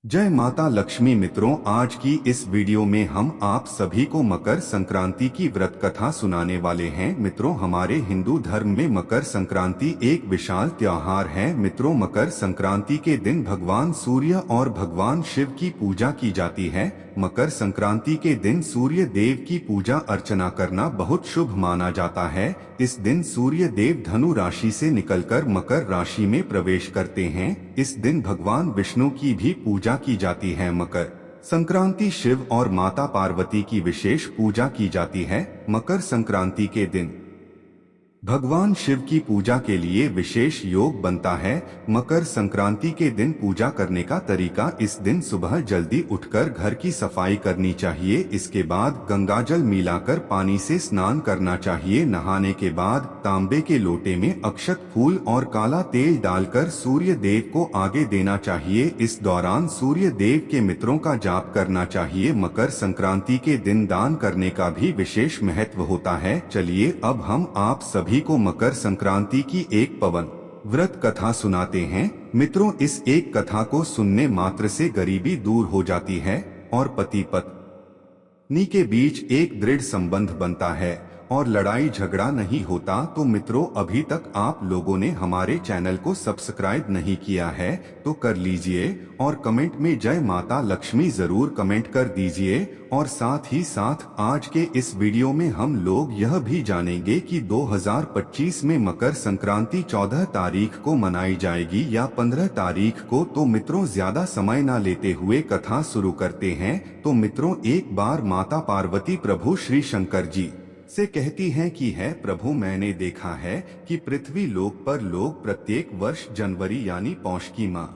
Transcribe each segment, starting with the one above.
जय माता लक्ष्मी। मित्रों, आज की इस वीडियो में हम आप सभी को मकर संक्रांति की व्रत कथा सुनाने वाले हैं। मित्रों, हमारे हिंदू धर्म में मकर संक्रांति एक विशाल त्योहार है। मित्रों, मकर संक्रांति के दिन भगवान सूर्य और भगवान शिव की पूजा की जाती है। मकर संक्रांति के दिन सूर्य देव की पूजा अर्चना करना बहुत शुभ माना जाता है। इस दिन सूर्य देव धनु राशि से निकलकर मकर राशि में प्रवेश करते हैं। इस दिन भगवान विष्णु की भी पूजा की जाती है। मकर संक्रांति शिव और माता पार्वती की विशेष पूजा की जाती है। मकर संक्रांति के दिन भगवान शिव की पूजा के लिए विशेष योग बनता है। मकर संक्रांति के दिन पूजा करने का तरीका: इस दिन सुबह जल्दी उठकर घर की सफाई करनी चाहिए। इसके बाद गंगाजल मिलाकर पानी से स्नान करना चाहिए। नहाने के बाद तांबे के लोटे में अक्षत, फूल और काला तेल डालकर सूर्य देव को आगे देना चाहिए। इस दौरान सूर्य देव के मित्रों का जाप करना चाहिए। मकर संक्रांति के दिन दान करने का भी विशेष महत्व होता है। चलिए अब हम आप सभी को मकर संक्रांति की एक पवन व्रत कथा सुनाते हैं। मित्रों, इस एक कथा को सुनने मात्र से गरीबी दूर हो जाती है और पति पत्नी के बीच एक दृढ़ संबंध बनता है और लड़ाई झगड़ा नहीं होता। तो मित्रों, अभी तक आप लोगों ने हमारे चैनल को सब्सक्राइब नहीं किया है तो कर लीजिए और कमेंट में जय माता लक्ष्मी जरूर कमेंट कर दीजिए। और साथ ही साथ आज के इस वीडियो में हम लोग यह भी जानेंगे कि 2025 में मकर संक्रांति 14 तारीख को मनाई जाएगी या 15 तारीख को। तो मित्रों, ज्यादा समय न लेते हुए कथा शुरू करते हैं। तो मित्रों, एक बार माता पार्वती प्रभु श्री शंकर जी से कहती हैं कि है प्रभु, मैंने देखा है कि पृथ्वी लोक पर लोग प्रत्येक वर्ष जनवरी यानी पौष की माह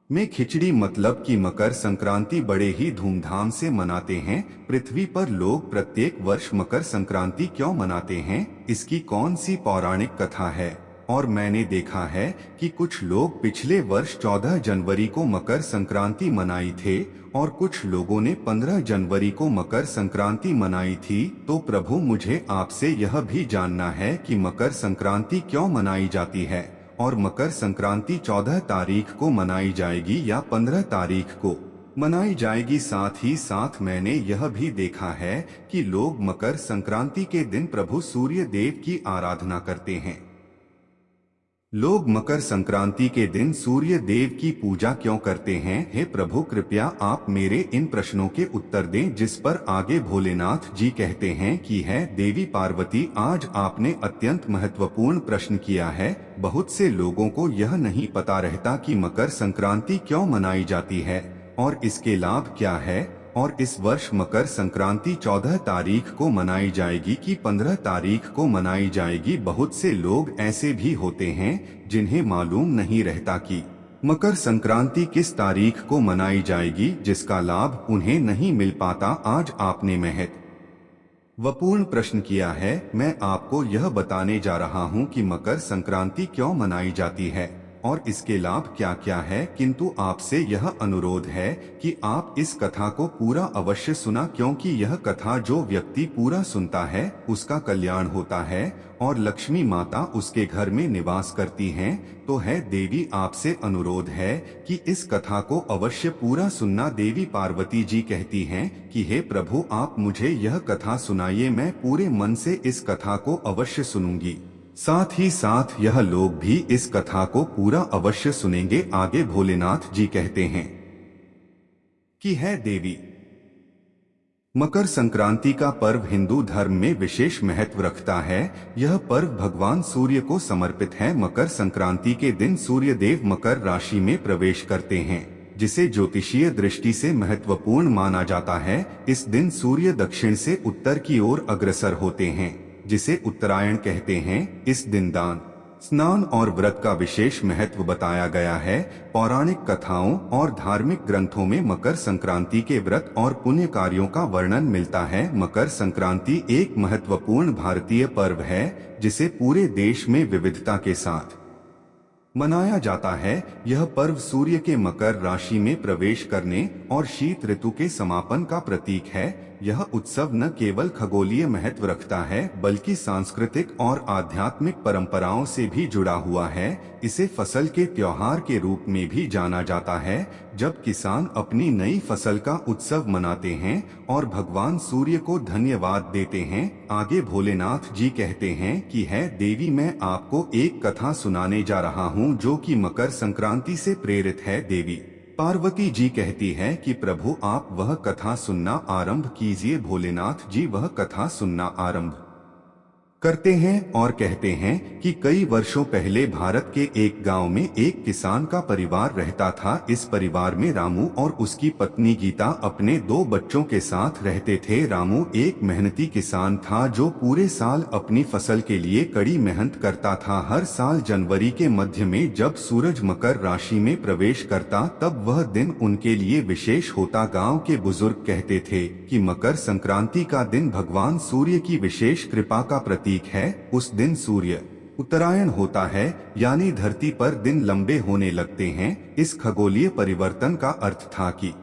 में खिचड़ी मतलब कि मकर संक्रांति बड़े ही धूमधाम से मनाते हैं। पृथ्वी पर लोग प्रत्येक वर्ष मकर संक्रांति क्यों मनाते हैं, इसकी कौन सी पौराणिक कथा है? और मैंने देखा है कि कुछ लोग पिछले वर्ष 14 जनवरी को मकर संक्रांति मनाई थे और कुछ लोगों ने 15 जनवरी को मकर संक्रांति मनाई थी। तो प्रभु, मुझे आपसे यह भी जानना है कि मकर संक्रांति क्यों मनाई जाती है और मकर संक्रांति 14 तारीख को मनाई जाएगी या 15 तारीख को मनाई जाएगी। साथ ही साथ मैंने यह भी देखा है कि लोग मकर संक्रांति के दिन प्रभु सूर्य देव की आराधना करते हैं। लोग मकर संक्रांति के दिन सूर्य देव की पूजा क्यों करते हैं? हे प्रभु, कृपया आप मेरे इन प्रश्नों के उत्तर दें। जिस पर आगे भोलेनाथ जी कहते हैं कि है देवी पार्वती, आज आपने अत्यंत महत्वपूर्ण प्रश्न किया है। बहुत से लोगों को यह नहीं पता रहता कि मकर संक्रांति क्यों मनाई जाती है और इसके लाभ क्या है। और इस वर्ष मकर संक्रांति 14 तारीख को मनाई जाएगी कि 15 तारीख को मनाई जाएगी। बहुत से लोग ऐसे भी होते हैं जिन्हें मालूम नहीं रहता कि मकर संक्रांति किस तारीख को मनाई जाएगी, जिसका लाभ उन्हें नहीं मिल पाता। आज आपने महत्वपूर्ण प्रश्न किया है। मैं आपको यह बताने जा रहा हूं कि मकर संक्रांति क्यों मनाई जाती है और इसके लाभ क्या क्या है। किंतु आपसे यह अनुरोध है कि आप इस कथा को पूरा अवश्य सुना, क्योंकि यह कथा जो व्यक्ति पूरा सुनता है उसका कल्याण होता है और लक्ष्मी माता उसके घर में निवास करती हैं। तो है देवी, आपसे अनुरोध है कि इस कथा को अवश्य पूरा सुनना। देवी पार्वती जी कहती हैं कि हे प्रभु, आप मुझे यह कथा सुनाइए, मैं पूरे मन से इस कथा को अवश्य सुनूंगी। साथ ही साथ यह लोग भी इस कथा को पूरा अवश्य सुनेंगे। आगे भोलेनाथ जी कहते हैं कि है देवी, मकर संक्रांति का पर्व हिंदू धर्म में विशेष महत्व रखता है। यह पर्व भगवान सूर्य को समर्पित है। मकर संक्रांति के दिन सूर्य देव मकर राशि में प्रवेश करते हैं, जिसे ज्योतिषीय दृष्टि से महत्वपूर्ण माना जाता है। इस दिन सूर्य दक्षिण से उत्तर की ओर अग्रसर होते हैं, जिसे उत्तरायण कहते हैं। इस दिन दान, स्नान और व्रत का विशेष महत्व बताया गया है। पौराणिक कथाओं और धार्मिक ग्रंथों में मकर संक्रांति के व्रत और पुण्य कार्यों का वर्णन मिलता है। मकर संक्रांति एक महत्वपूर्ण भारतीय पर्व है जिसे पूरे देश में विविधता के साथ मनाया जाता है। यह पर्व सूर्य के मकर राशि में प्रवेश करने और शीत ऋतु के समापन का प्रतीक है। यह उत्सव न केवल खगोलीय महत्व रखता है बल्कि सांस्कृतिक और आध्यात्मिक परंपराओं से भी जुड़ा हुआ है। इसे फसल के त्योहार के रूप में भी जाना जाता है, जब किसान अपनी नई फसल का उत्सव मनाते हैं और भगवान सूर्य को धन्यवाद देते हैं। आगे भोलेनाथ जी कहते हैं कि है देवी, मैं आपको एक कथा सुनाने जा रहा हूँ जो कि मकर संक्रांति से प्रेरित है। देवी पार्वती जी कहती है कि प्रभु आप वह कथा सुनना आरंभ कीजिए। भोलेनाथ जी वह कथा सुनना आरंभ करते हैं और कहते हैं कि कई वर्षों पहले भारत के एक गांव में एक किसान का परिवार रहता था। इस परिवार में रामू और उसकी पत्नी गीता अपने 2 बच्चों के साथ रहते थे। रामू एक मेहनती किसान था जो पूरे साल अपनी फसल के लिए कड़ी मेहनत करता था। हर साल जनवरी के मध्य में जब सूरज मकर राशि में प्रवेश करता तब वह दिन उनके लिए विशेष होता। गांव के बुजुर्ग कहते थे कि मकर संक्रांति का दिन भगवान सूर्य की विशेष कृपा का प्रतीक है। उस दिन सूर्य उत्तरायण होता है, यानी धरती पर दिन लंबे होने लगते हैं। इस खगोलीय परिवर्तन का अर्थ था कि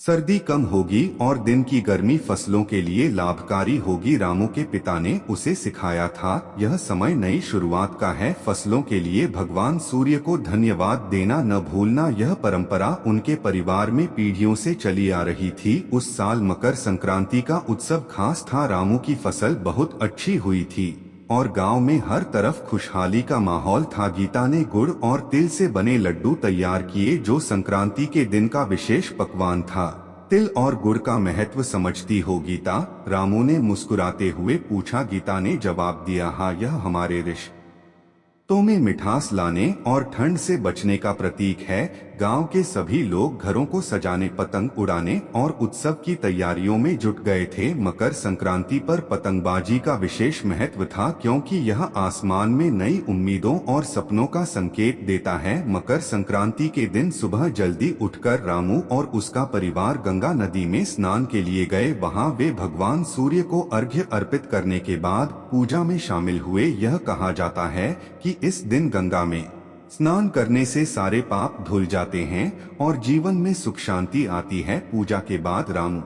सर्दी कम होगी और दिन की गर्मी फसलों के लिए लाभकारी होगी। रामू के पिता ने उसे सिखाया था, यह समय नई शुरुआत का है। फसलों के लिए भगवान सूर्य को धन्यवाद देना न भूलना। यह परंपरा उनके परिवार में पीढ़ियों से चली आ रही थी। उस साल मकर संक्रांति का उत्सव खास था। रामू की फसल बहुत अच्छी हुई थी और गांव में हर तरफ खुशहाली का माहौल था। गीता ने गुड़ और तिल से बने लड्डू तैयार किए जो संक्रांति के दिन का विशेष पकवान था। तिल और गुड़ का महत्व समझती हो गीता? रामू ने मुस्कुराते हुए पूछा। गीता ने जवाब दिया, हाँ, यह हमारे रिश्तों में मिठास लाने और ठंड से बचने का प्रतीक है। गांव के सभी लोग घरों को सजाने, पतंग उड़ाने और उत्सव की तैयारियों में जुट गए थे। मकर संक्रांति पर पतंगबाजी का विशेष महत्व था क्योंकि यह आसमान में नई उम्मीदों और सपनों का संकेत देता है। मकर संक्रांति के दिन सुबह जल्दी उठकर रामू और उसका परिवार गंगा नदी में स्नान के लिए गए। वहां वे भगवान सूर्य को अर्घ्य अर्पित करने के बाद पूजा में शामिल हुए। यह कहा जाता है कि इस दिन गंगा में स्नान करने से सारे पाप धुल जाते हैं और जीवन में सुख शांति आती है। पूजा के बाद रामू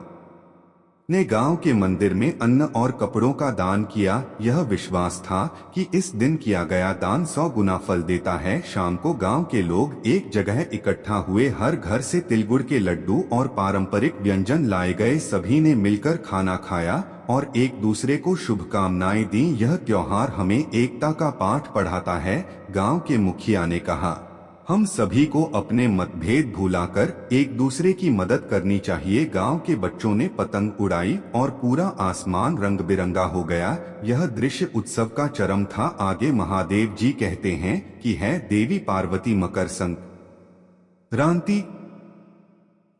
ने गांव के मंदिर में अन्न और कपड़ों का दान किया। यह विश्वास था कि इस दिन किया गया दान 100 गुना फल देता है। शाम को गांव के लोग एक जगह इकट्ठा हुए। हर घर से तिलगुड़ के लड्डू और पारंपरिक व्यंजन लाए गए। सभी ने मिलकर खाना खाया और एक दूसरे को शुभकामनाएं दी। यह त्योहार हमें एकता का पाठ पढ़ाता है। गांव के मुखिया ने कहा, हम सभी को अपने मतभेद भुलाकर एक दूसरे की मदद करनी चाहिए। गांव के बच्चों ने पतंग उड़ाई और पूरा आसमान रंग बिरंगा हो गया। यह दृश्य उत्सव का चरम था। आगे महादेव जी कहते हैं कि है देवी पार्वती, मकर संक्रांति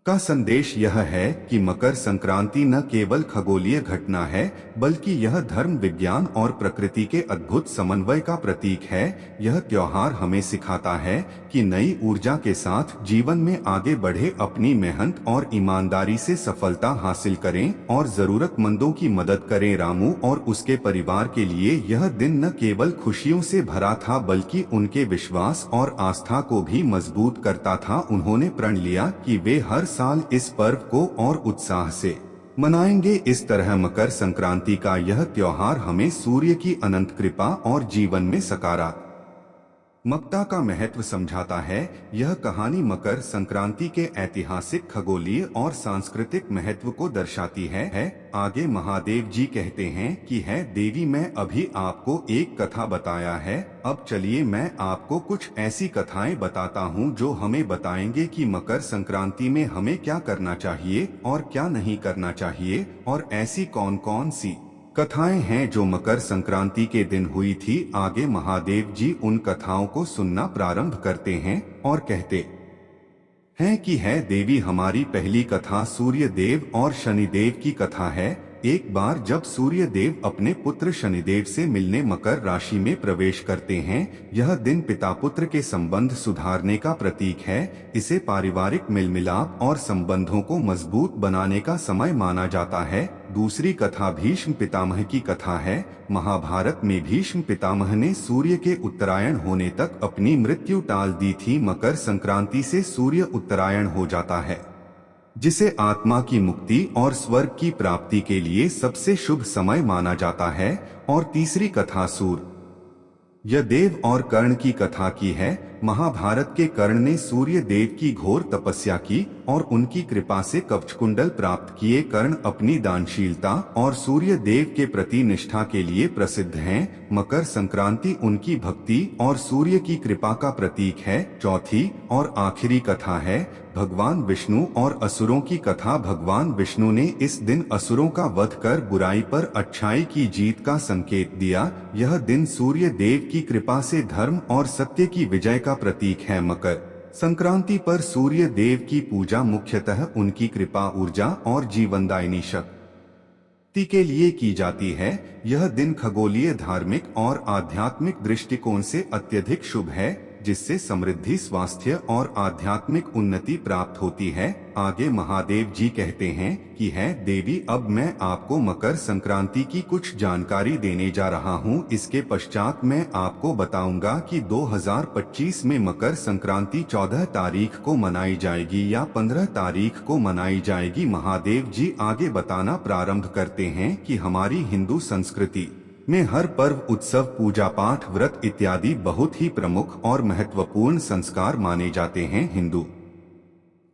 का संदेश यह है कि मकर संक्रांति न केवल खगोलीय घटना है बल्कि यह धर्म, विज्ञान और प्रकृति के अद्भुत समन्वय का प्रतीक है। यह त्योहार हमें सिखाता है कि नई ऊर्जा के साथ जीवन में आगे बढ़े, अपनी मेहनत और ईमानदारी से सफलता हासिल करें और जरूरतमंदों की मदद करें। रामू और उसके परिवार के लिए यह दिन न केवल खुशियों से भरा था बल्कि उनके विश्वास और आस्था को भी मजबूत करता था। उन्होंने प्रण लिया कि वे हर साल इस पर्व को और उत्साह से मनाएंगे। इस तरह मकर संक्रांति का यह त्योहार हमें सूर्य की अनंत कृपा और जीवन में सकारात्मकता का महत्व समझाता है। यह कहानी मकर संक्रांति के ऐतिहासिक, खगोलीय और सांस्कृतिक महत्व को दर्शाती है। आगे महादेव जी कहते हैं कि है देवी, मैं अभी आपको एक कथा बताया है। अब चलिए मैं आपको कुछ ऐसी कथाएं बताता हूं जो हमें बताएंगे कि मकर संक्रांति में हमें क्या करना चाहिए और क्या नहीं करना चाहिए, और ऐसी कौन कौन सी कथाएं हैं जो मकर संक्रांति के दिन हुई थी। आगे महादेव जी उन कथाओं को सुनना प्रारंभ करते हैं और कहते हैं कि है देवी, हमारी पहली कथा सूर्य देव और शनिदेव की कथा है। एक बार जब सूर्य देव अपने पुत्र शनिदेव से मिलने मकर राशि में प्रवेश करते हैं, यह दिन पिता पुत्र के संबंध सुधारने का प्रतीक है। इसे पारिवारिक मेलमिलाप और संबंधों को मजबूत बनाने का समय माना जाता है। दूसरी कथा भीष्म पितामह की कथा है। महाभारत में भीष्म पितामह ने सूर्य के उत्तरायण होने तक अपनी मृत्यु टाल दी थी। मकर संक्रांति से सूर्य उत्तरायण हो जाता है जिसे आत्मा की मुक्ति और स्वर्ग की प्राप्ति के लिए सबसे शुभ समय माना जाता है। और तीसरी कथा सूर्य यह देव और कर्ण की कथा की है। महाभारत के कर्ण ने सूर्य देव की घोर तपस्या की और उनकी कृपा से कवच कुंडल प्राप्त किए। कर्ण अपनी दानशीलता और सूर्य देव के प्रति निष्ठा के लिए प्रसिद्ध हैं। मकर संक्रांति उनकी भक्ति और सूर्य की कृपा का प्रतीक है। चौथी और आखिरी कथा है भगवान विष्णु और असुरों की कथा। भगवान विष्णु ने इस दिन असुरों का वध कर बुराई पर अच्छाई की जीत का संकेत दिया। यह दिन सूर्य देव की कृपा से धर्म और सत्य की विजय का प्रतीक है। मकर संक्रांति पर सूर्य देव की पूजा मुख्यतः उनकी कृपा, ऊर्जा और जीवनदायिनी शक्ति के लिए की जाती है। यह दिन खगोलीय, धार्मिक और आध्यात्मिक दृष्टिकोण से अत्यधिक शुभ है, जिससे समृद्धि, स्वास्थ्य और आध्यात्मिक उन्नति प्राप्त होती है। आगे महादेव जी कहते हैं कि है देवी, अब मैं आपको मकर संक्रांति की कुछ जानकारी देने जा रहा हूँ। इसके पश्चात मैं आपको बताऊंगा कि 2025 में मकर संक्रांति 14 तारीख को मनाई जाएगी या 15 तारीख को मनाई जाएगी। महादेव जी आगे बताना प्रारंभ करते हैं कि हमारी हिंदू संस्कृति में हर पर्व, उत्सव, पूजा पाठ, व्रत इत्यादि बहुत ही प्रमुख और महत्वपूर्ण संस्कार माने जाते हैं। हिंदू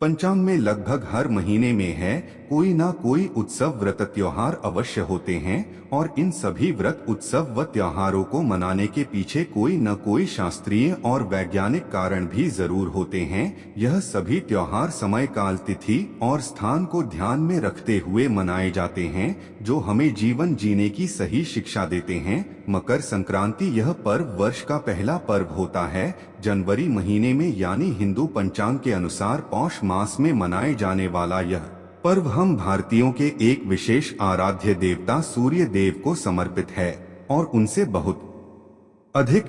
पंचांग में लगभग हर महीने में है कोई ना कोई उत्सव, व्रत, त्योहार अवश्य होते हैं और इन सभी व्रत, उत्सव व त्योहारों को मनाने के पीछे कोई न कोई शास्त्रीय और वैज्ञानिक कारण भी जरूर होते हैं। यह सभी त्योहार समय, काल, तिथि और स्थान को ध्यान में रखते हुए मनाए जाते हैं, जो हमें जीवन जीने की सही शिक्षा देते हैं। मकर संक्रांति यह पर्व वर्ष का पहला पर्व होता है। जनवरी महीने में यानी हिंदू पंचांग के अनुसार पौष मास में मनाए जाने वाला यह पर्व हम भारतीयों के एक विशेष आराध्य देवता सूर्य देव को समर्पित है और उनसे बहुत अधिक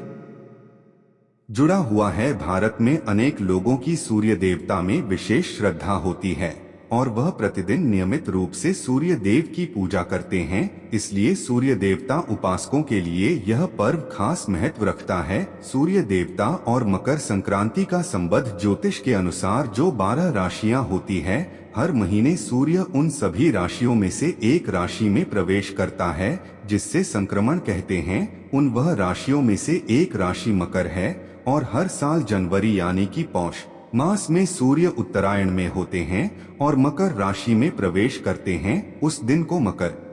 जुड़ा हुआ है। भारत में अनेक लोगों की सूर्य देवता में विशेष श्रद्धा होती है और वह प्रतिदिन नियमित रूप से सूर्य देव की पूजा करते हैं। इसलिए सूर्य देवता उपासकों के लिए यह पर्व खास महत्व रखता है। सूर्य देवता और मकर संक्रांति का संबंध ज्योतिष के अनुसार जो 12 राशियां होती है, हर महीने सूर्य उन सभी राशियों में से एक राशि में प्रवेश करता है, जिससे संक्रमण कहते हैं। उन वह राशियों में से एक राशि मकर है और हर साल जनवरी यानी कि पौष मास में सूर्य उत्तरायण में होते हैं और मकर राशि में प्रवेश करते हैं। उस दिन को मकर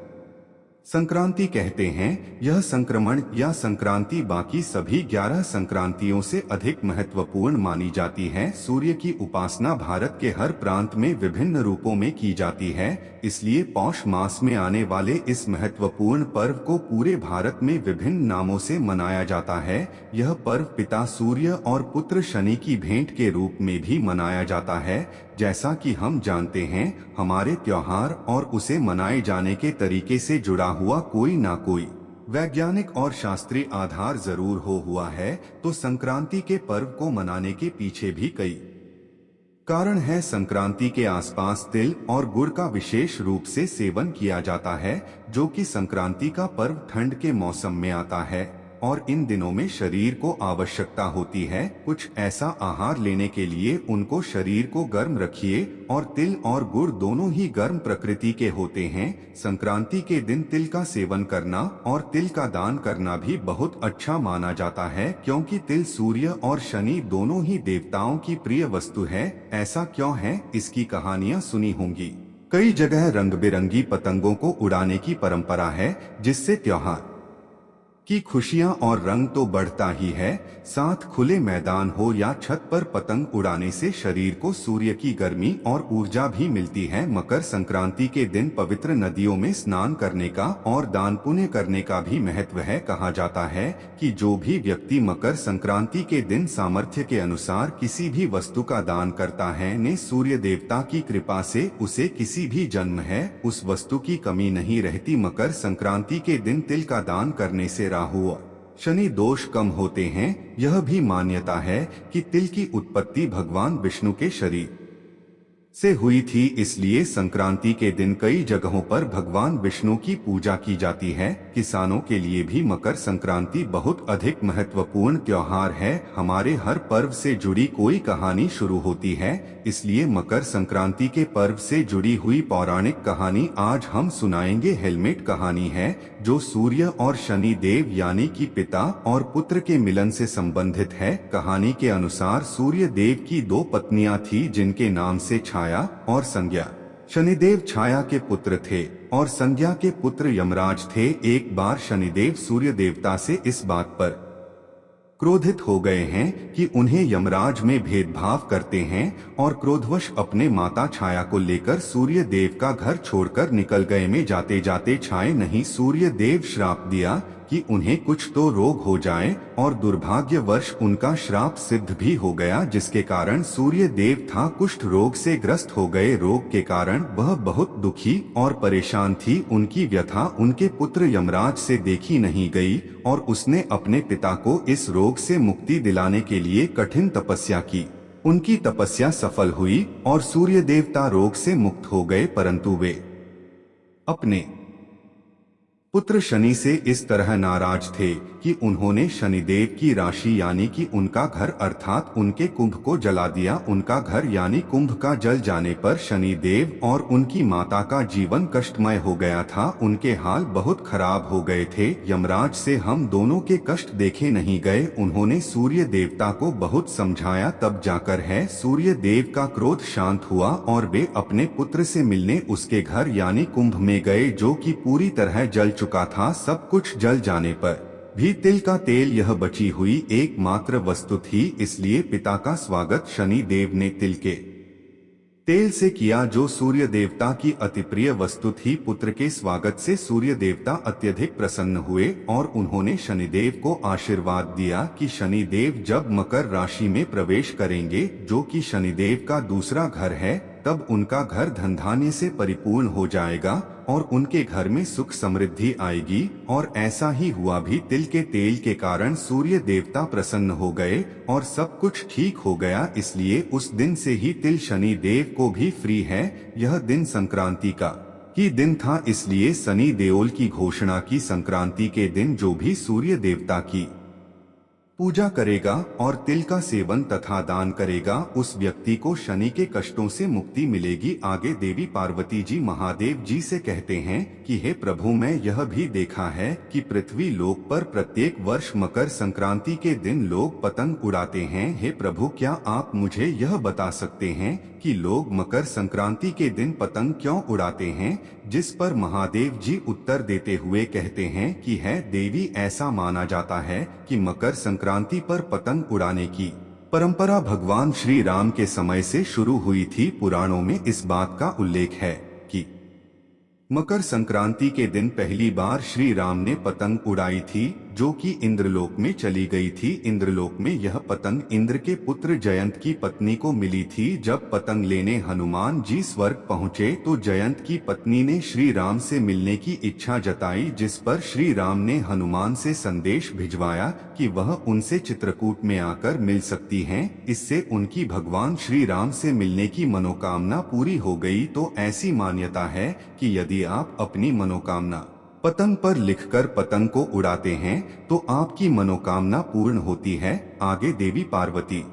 संक्रांति कहते हैं। यह संक्रमण या संक्रांति बाकी सभी 11 संक्रांतियों से अधिक महत्वपूर्ण मानी जाती है। सूर्य की उपासना भारत के हर प्रांत में विभिन्न रूपों में की जाती है, इसलिए पौष मास में आने वाले इस महत्वपूर्ण पर्व को पूरे भारत में विभिन्न नामों से मनाया जाता है। यह पर्व पिता सूर्य और पुत्र शनि की भेंट के रूप में भी मनाया जाता है। जैसा कि हम जानते हैं, हमारे त्योहार और उसे मनाए जाने के तरीके से जुड़ा हुआ कोई ना कोई वैज्ञानिक और शास्त्रीय आधार जरूर हुआ है। तो संक्रांति के पर्व को मनाने के पीछे भी कई कारण है। संक्रांति के आसपास तिल और गुड़ का विशेष रूप से सेवन किया जाता है, जो कि संक्रांति का पर्व ठंड के मौसम में आता है और इन दिनों में शरीर को आवश्यकता होती है कुछ ऐसा आहार लेने के लिए। उनको शरीर को गर्म रखिए और तिल और गुड़ दोनों ही गर्म प्रकृति के होते हैं। संक्रांति के दिन तिल का सेवन करना और तिल का दान करना भी बहुत अच्छा माना जाता है, क्योंकि तिल सूर्य और शनि दोनों ही देवताओं की प्रिय वस्तु है। ऐसा क्यों है, इसकी कहानियां सुनी होंगी। कई जगह रंग बिरंगी पतंगों को उड़ाने की परंपरा है, जिससे त्योहार की खुशियां और रंग तो बढ़ता ही है, साथ खुले मैदान हो या छत पर पतंग उड़ाने से शरीर को सूर्य की गर्मी और ऊर्जा भी मिलती है। मकर संक्रांति के दिन पवित्र नदियों में स्नान करने का और दान पुण्य करने का भी महत्व है। कहा जाता है कि जो भी व्यक्ति मकर संक्रांति के दिन सामर्थ्य के अनुसार किसी भी वस्तु का दान करता है, ने सूर्य देवता की कृपा से उसे किसी भी जन्म है उस वस्तु की कमी नहीं रहती। मकर संक्रांति के दिन तिल का दान करने से राहु और शनि दोष कम होते हैं। यह भी मान्यता है कि तिल की उत्पत्ति भगवान विष्णु के शरीर से हुई थी, इसलिए संक्रांति के दिन कई जगहों पर भगवान विष्णु की पूजा की जाती है। किसानों के लिए भी मकर संक्रांति बहुत अधिक महत्वपूर्ण त्योहार है। हमारे हर पर्व से जुड़ी कोई कहानी शुरू होती है, इसलिए मकर संक्रांति के पर्व से जुड़ी हुई पौराणिक कहानी आज हम सुनाएंगे। हेलमेट कहानी है जो सूर्य और शनि देव यानी कि पिता और पुत्र के मिलन से संबंधित है। कहानी के अनुसार सूर्य देव की दो पत्नियां थी जिनके नाम से छाया और संज्ञा। शनिदेव छाया के पुत्र थे और संज्ञा के पुत्र यमराज थे। एक बार शनिदेव सूर्य देवता से इस बात पर क्रोधित हो गए हैं कि उन्हें यमराज में भेदभाव करते हैं और क्रोधवश अपने माता छाया को लेकर सूर्य देव का घर छोड़कर निकल गए। में जाते जाते छाया नहीं सूर्य देव श्राप दिया कि उन्हें कुछ तो रोग हो जाए और दुर्भाग्यवश उनका श्राप सिद्ध भी हो गया, जिसके कारण सूर्य देव था कुष्ठ रोग से ग्रस्त हो गए। रोग के कारण वह बहुत दुखी और परेशान थी। उनकी व्यथा उनके पुत्र यमराज से देखी नहीं गई और उसने अपने पिता को इस रोग से मुक्ति दिलाने के लिए कठिन तपस्या की। उनकी तपस्या सफल हुई और सूर्य देवता रोग से मुक्त हो गए, परंतु वे अपने पुत्र शनि से इस तरह नाराज थे कि उन्होंने शनिदेव की राशि यानी कि उनका घर अर्थात उनके कुंभ को जला दिया। उनका घर यानी कुंभ का जल जाने पर शनिदेव और उनकी माता का जीवन कष्टमय हो गया था। उनके हाल बहुत खराब हो गए थे। यमराज से हम दोनों के कष्ट देखे नहीं गए। उन्होंने सूर्य देवता को बहुत समझाया, तब जाकर है सूर्य देव का क्रोध शांत हुआ और वे अपने पुत्र से मिलने उसके घर यानी कुंभ में गए, जो कि पूरी तरह जल चुका था। सब कुछ जल जाने पर भी तिल का तेल यह बची हुई एकमात्र वस्तु थी, इसलिए पिता का स्वागत शनि देव ने तिल के तेल से किया, जो सूर्य देवता की अति प्रिय वस्तु थी। पुत्र के स्वागत से सूर्य देवता अत्यधिक प्रसन्न हुए और उन्होंने शनिदेव को आशीर्वाद दिया कि शनिदेव जब मकर राशि में प्रवेश करेंगे, जो कि शनिदेव का दूसरा घर है, तब उनका घर धन धान्य से परिपूर्ण हो जाएगा और उनके घर में सुख समृद्धि आएगी। और ऐसा ही हुआ भी। तिल के तेल के कारण सूर्य देवता प्रसन्न हो गए और सब कुछ ठीक हो गया। इसलिए उस दिन से ही तिल शनि देव को भी फ्री है। यह दिन संक्रांति का ही दिन था, इसलिए शनि देओल की घोषणा की संक्रांति के दिन जो भी सूर्य देवता की पूजा करेगा और तिल का सेवन तथा दान करेगा, उस व्यक्ति को शनि के कष्टों से मुक्ति मिलेगी। आगे देवी पार्वती जी महादेव जी से कहते हैं कि हे प्रभु, मैं यह भी देखा है कि पृथ्वी लोक पर प्रत्येक वर्ष मकर संक्रांति के दिन लोग पतंग उड़ाते हैं। हे प्रभु, क्या आप मुझे यह बता सकते हैं कि लोग मकर संक्रांति के दिन पतंग क्यों उड़ाते हैं? जिस पर महादेव जी उत्तर देते हुए कहते हैं कि है देवी, ऐसा माना जाता है कि मकर संक्रांति पर पतंग उड़ाने की परंपरा भगवान श्री राम के समय से शुरू हुई थी। पुराणों में इस बात का उल्लेख है कि मकर संक्रांति के दिन पहली बार श्री राम ने पतंग उड़ाई थी, जो कि इंद्रलोक में चली गई थी। इंद्रलोक में यह पतंग इंद्र के पुत्र जयंत की पत्नी को मिली थी। जब पतंग लेने हनुमान जी स्वर्ग पहुँचे तो जयंत की पत्नी ने श्री राम से मिलने की इच्छा जताई, जिस पर श्री राम ने हनुमान से संदेश भिजवाया कि वह उनसे चित्रकूट में आकर मिल सकती हैं। इससे उनकी भगवान श्री राम से मिलने की मनोकामना पूरी हो गई। तो ऐसी मान्यता है कि यदि आप अपनी मनोकामना पतंग पर लिखकर पतंग को उड़ाते हैं तो आपकी मनोकामना पूर्ण होती है। आगे देवी पार्वती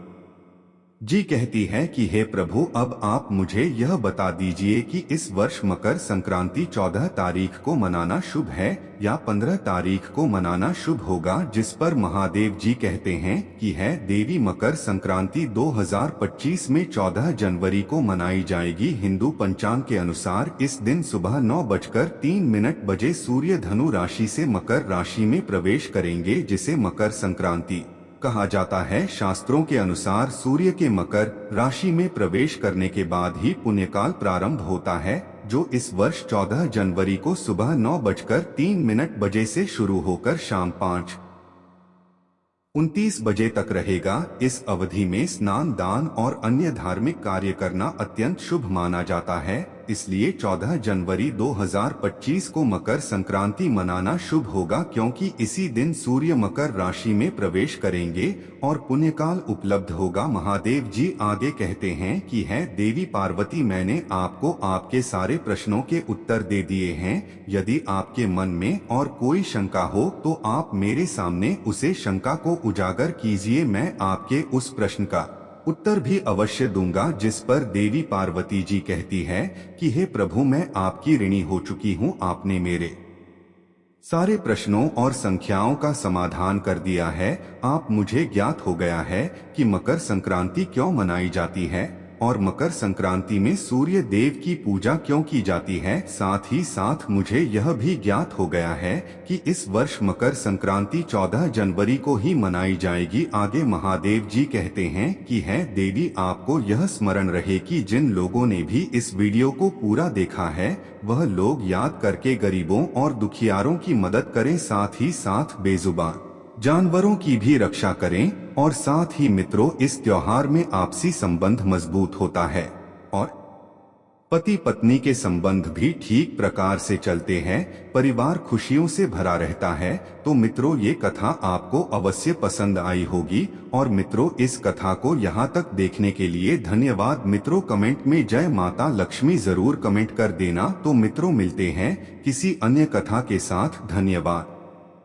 जी कहती है कि हे प्रभु, अब आप मुझे यह बता दीजिए कि इस वर्ष मकर संक्रांति 14 तारीख को मनाना शुभ है या 15 तारीख को मनाना शुभ होगा? जिस पर महादेव जी कहते हैं कि है देवी, मकर संक्रांति 2025 में 14 जनवरी को मनाई जाएगी। हिंदू पंचांग के अनुसार इस दिन सुबह 9:03 बजे सूर्य धनु राशि से मकर राशि में प्रवेश करेंगे, जिसे मकर संक्रांति कहा जाता है। शास्त्रों के अनुसार सूर्य के मकर राशि में प्रवेश करने के बाद ही पुण्यकाल प्रारंभ होता है, जो इस वर्ष 14 जनवरी को सुबह 9:03 बजे से शुरू होकर शाम 5:29 बजे तक रहेगा। इस अवधि में स्नान, दान और अन्य धार्मिक कार्य करना अत्यंत शुभ माना जाता है। इसलिए 14 जनवरी 2025 को मकर संक्रांति मनाना शुभ होगा, क्योंकि इसी दिन सूर्य मकर राशि में प्रवेश करेंगे और पुण्यकाल उपलब्ध होगा। महादेव जी आगे कहते हैं कि है देवी पार्वती, मैंने आपको आपके सारे प्रश्नों के उत्तर दे दिए हैं। यदि आपके मन में और कोई शंका हो तो आप मेरे सामने उसे शंका को उजागर कीजिए, मैं आपके उस प्रश्न का उत्तर भी अवश्य दूंगा। जिस पर देवी पार्वती जी कहती है कि हे प्रभु, मैं आपकी ऋणी हो चुकी हूँ, आपने मेरे सारे प्रश्नों और संख्याओं का समाधान कर दिया है। आप मुझे ज्ञात हो गया है कि मकर संक्रांति क्यों मनाई जाती है और मकर संक्रांति में सूर्य देव की पूजा क्यों की जाती है। साथ ही साथ मुझे यह भी ज्ञात हो गया है कि इस वर्ष मकर संक्रांति 14 जनवरी को ही मनाई जाएगी। आगे महादेव जी कहते हैं कि है देवी, आपको यह स्मरण रहे कि जिन लोगों ने भी इस वीडियो को पूरा देखा है वह लोग याद करके गरीबों और दुखियारों की मदद करें, साथ ही साथ बेजुबान जानवरों की भी रक्षा करें। और साथ ही मित्रों, इस त्योहार में आपसी संबंध मजबूत होता है और पति पत्नी के संबंध भी ठीक प्रकार से चलते हैं, परिवार खुशियों से भरा रहता है। तो मित्रों, ये कथा आपको अवश्य पसंद आई होगी। और मित्रों, इस कथा को यहाँ तक देखने के लिए धन्यवाद। मित्रों, कमेंट में जय माता लक्ष्मी जरूर कमेंट कर देना। तो मित्रों, मिलते हैं किसी अन्य कथा के साथ। धन्यवाद।